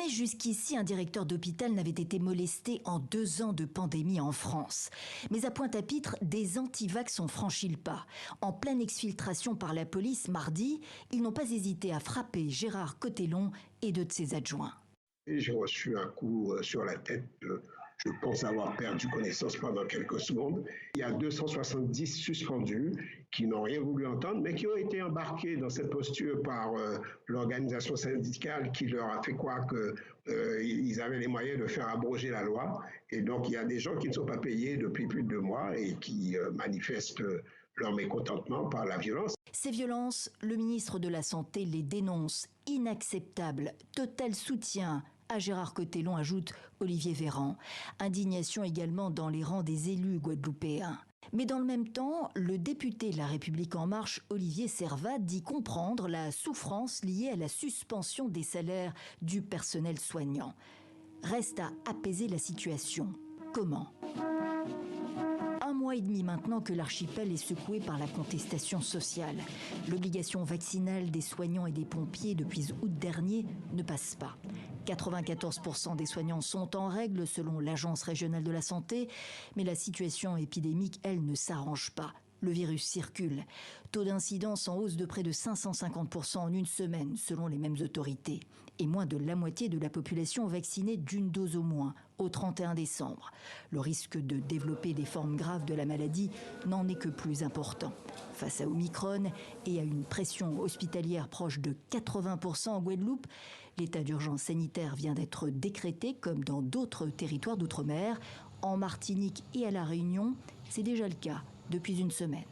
Jamais jusqu'ici un directeur d'hôpital n'avait été molesté en 2 ans de pandémie en France. Mais à Pointe-à-Pitre, des antivax ont franchi le pas. En pleine exfiltration par la police mardi, ils n'ont pas hésité à frapper Gérard Cotellon et 2 de ses adjoints. J'ai reçu un coup sur la tête. Je pense avoir perdu connaissance pendant quelques secondes. Il y a 270 suspendus qui n'ont rien voulu entendre, mais qui ont été embarqués dans cette posture par l'organisation syndicale qui leur a fait croire qu'ils avaient les moyens de faire abroger la loi. Et donc, il y a des gens qui ne sont pas payés depuis plus de 2 mois et qui manifestent leur mécontentement par la violence. Ces violences, le ministre de la Santé les dénonce. Inacceptables. Total soutien à Gérard Cotellon, ajoute Olivier Véran. Indignation également dans les rangs des élus guadeloupéens. Mais dans le même temps, le député de La République En Marche, Olivier Servat, dit comprendre la souffrance liée à la suspension des salaires du personnel soignant. Reste à apaiser la situation. Comment ? 1 mois et demi maintenant que l'archipel est secoué par la contestation sociale. L'obligation vaccinale des soignants et des pompiers depuis août dernier ne passe pas. 94% des soignants sont en règle selon l'Agence régionale de la santé, mais la situation épidémique, elle, ne s'arrange pas. Le virus circule. Taux d'incidence en hausse de près de 550% en 1 semaine, selon les mêmes autorités. Et moins de la moitié de la population vaccinée d'1 dose au moins, au 31 décembre. Le risque de développer des formes graves de la maladie n'en est que plus important. Face à Omicron et à une pression hospitalière proche de 80% en Guadeloupe, l'état d'urgence sanitaire vient d'être décrété, comme dans d'autres territoires d'outre-mer. En Martinique et à La Réunion, c'est déjà le cas depuis 1 semaine.